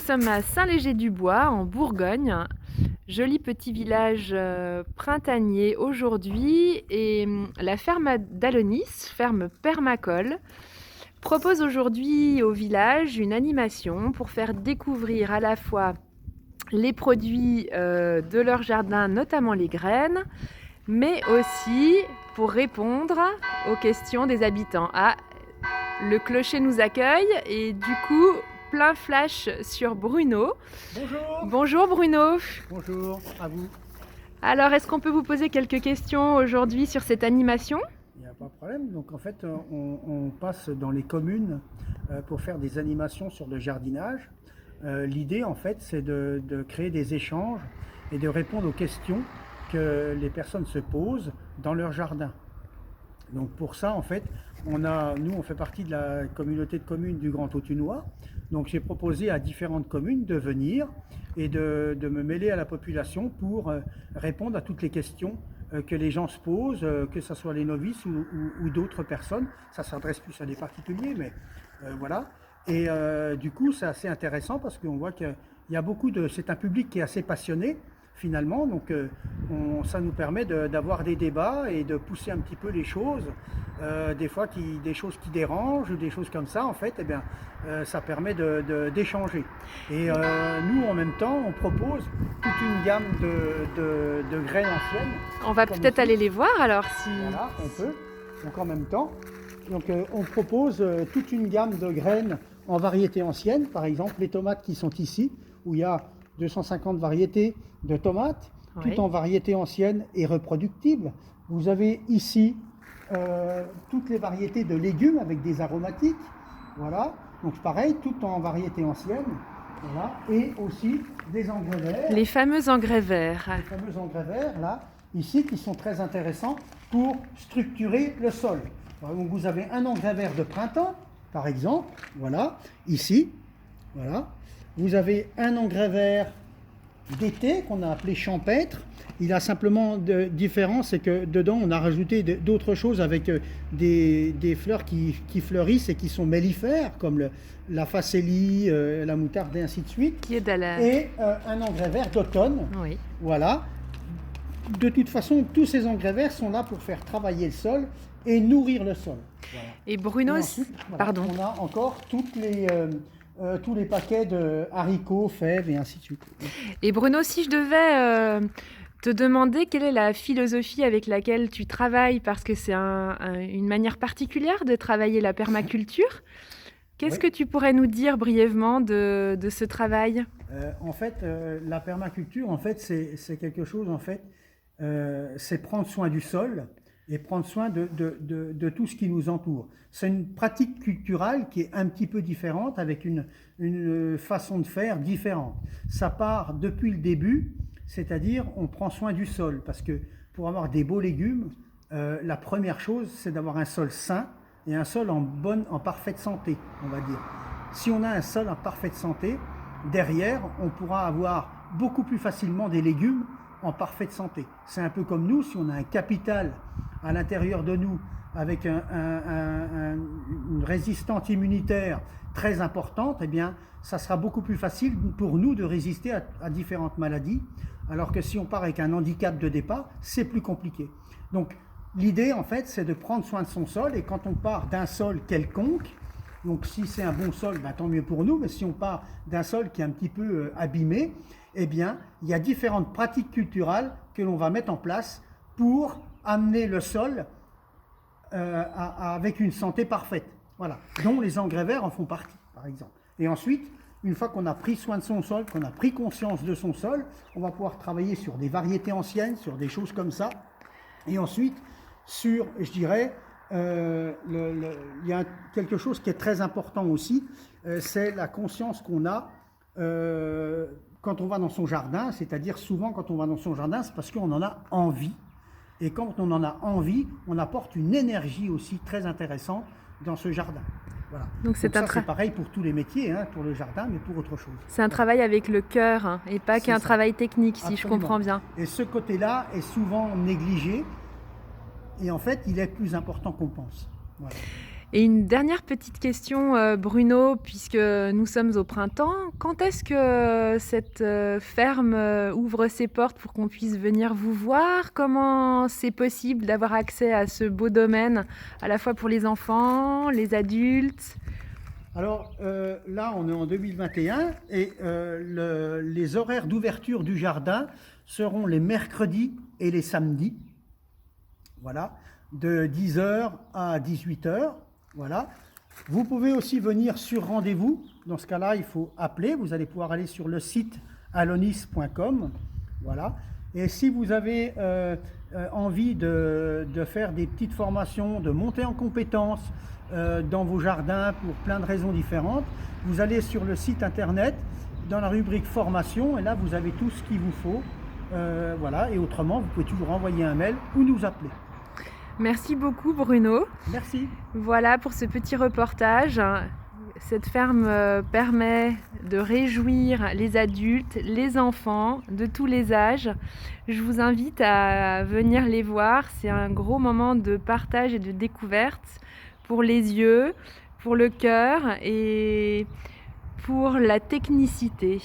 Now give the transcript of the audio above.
sommes à Saint-Léger-du-Bois, en Bourgogne. Joli petit village printanier aujourd'hui. Et la ferme d'Alonis, ferme Permacole, propose aujourd'hui au village une animation pour faire découvrir à la fois les produits de leur jardin, notamment les graines, mais aussi pour répondre aux questions des habitants. Ah, le clocher nous accueille et du coup, plein flash sur Bruno. Bonjour. Bonjour Bruno. Bonjour à vous. Alors, est-ce qu'on peut vous poser quelques questions aujourd'hui sur cette animation ? Il n'y a pas de problème. Donc en fait, on passe dans les communes pour faire des animations sur le jardinage. L'idée en fait, c'est de créer des échanges et de répondre aux questions que les personnes se posent dans leur jardin. Donc pour ça, en fait, nous, on fait partie de la communauté de communes du Grand Autunois. Donc j'ai proposé à différentes communes de venir et de me mêler à la population pour répondre à toutes les questions que les gens se posent, que ce soit les novices ou d'autres personnes. Ça s'adresse plus à des particuliers, mais voilà. Et du coup, c'est assez intéressant parce qu'on voit qu'il y a c'est un public qui est assez passionné finalement, donc ça nous permet d'avoir des débats et de pousser un petit peu les choses, des fois des choses qui dérangent ou des choses comme ça, en fait, eh bien, ça permet d'échanger. Et nous, en même temps, on propose toute une gamme de graines anciennes. On va peut-être aller les voir alors si... Voilà, on peut. Donc en même temps, on propose toute une gamme de graines en variétés anciennes, par exemple les tomates qui sont ici, où il y a 250 variétés de tomates, oui, tout en variétés anciennes et reproductibles. Vous avez ici toutes les variétés de légumes avec des aromatiques, voilà. Donc pareil, tout en variétés anciennes, voilà. Et aussi des engrais verts. Les fameux engrais verts. Les fameux engrais verts, là, ici, qui sont très intéressants pour structurer le sol. Donc vous avez un engrais vert de printemps, par exemple, voilà, ici, voilà. Vous avez un engrais vert d'été qu'on a appelé champêtre. Il a simplement de différence, c'est que dedans on a rajouté d'autres choses avec des fleurs qui fleurissent et qui sont mellifères, comme la facélie, la moutarde et ainsi de suite. Et un engrais vert d'automne. Oui. Voilà. De toute façon, tous ces engrais verts sont là pour faire travailler le sol et nourrir le sol. Voilà. Et Bruno, et ensuite, voilà, pardon. On a encore tous les paquets de haricots, fèves et ainsi de suite. Et Bruno, si je devais te demander quelle est la philosophie avec laquelle tu travailles, parce que c'est une manière particulière de travailler la permaculture, qu'est-ce que tu pourrais nous dire brièvement de ce travail ? En fait, la permaculture, en fait, c'est quelque chose, en fait, c'est prendre soin du sol et prendre soin de tout ce qui nous entoure. C'est une pratique culturelle qui est un petit peu différente, avec une façon de faire différente. Ça part depuis le début, c'est-à-dire on prend soin du sol, parce que pour avoir des beaux légumes, la première chose, c'est d'avoir un sol sain et un sol en parfaite santé, on va dire. Si on a un sol en parfaite santé, derrière, on pourra avoir beaucoup plus facilement des légumes en parfaite santé. C'est un peu comme nous, si on a un capital à l'intérieur de nous avec une résistance immunitaire très importante, eh bien, ça sera beaucoup plus facile pour nous de résister à différentes maladies, alors que si on part avec un handicap de départ, c'est plus compliqué. Donc, l'idée, en fait, c'est de prendre soin de son sol, et quand on part d'un sol quelconque, donc si c'est un bon sol, ben, tant mieux pour nous, mais si on part d'un sol qui est un petit peu abîmé, eh bien, il y a différentes pratiques culturelles que l'on va mettre en place pour amener le sol avec une santé parfaite. Voilà, dont les engrais verts en font partie, par exemple. Et ensuite, une fois qu'on a pris soin de son sol, qu'on a pris conscience de son sol, on va pouvoir travailler sur des variétés anciennes, sur des choses comme ça. Et ensuite, sur, je dirais, il y a quelque chose qui est très important aussi, c'est la conscience qu'on a quand on va dans son jardin, c'est-à-dire souvent quand on va dans son jardin, c'est parce qu'on en a envie. Et quand on en a envie, on apporte une énergie aussi très intéressante dans ce jardin. Voilà. Donc c'est pareil pour tous les métiers, hein, pour le jardin, mais pour autre chose. C'est un travail avec le cœur, hein, et pas qu'un travail technique, si Absolument. Je comprends bien. Et ce côté-là est souvent négligé, et en fait, il est plus important qu'on pense. Voilà. Et une dernière petite question, Bruno, puisque nous sommes au printemps. Quand est-ce que cette ferme ouvre ses portes pour qu'on puisse venir vous voir? Comment c'est possible d'avoir accès à ce beau domaine, à la fois pour les enfants, les adultes? Alors là, on est en 2021 et les horaires d'ouverture du jardin seront les mercredis et les samedis. Voilà, de 10 heures à 18 heures. Voilà. Vous pouvez aussi venir sur rendez-vous. Dans ce cas-là, il faut appeler. Vous allez pouvoir aller sur le site alonis.com. Voilà. Et si vous avez envie de faire des petites formations, de monter en compétences dans vos jardins pour plein de raisons différentes, vous allez sur le site internet, dans la rubrique formation, et là vous avez tout ce qu'il vous faut. Voilà. Et autrement, vous pouvez toujours envoyer un mail ou nous appeler. Merci beaucoup Bruno. Merci. Voilà pour ce petit reportage. Cette ferme permet de réjouir les adultes, les enfants de tous les âges. Je vous invite à venir les voir. C'est un gros moment de partage et de découverte pour les yeux, pour le cœur et pour la technicité.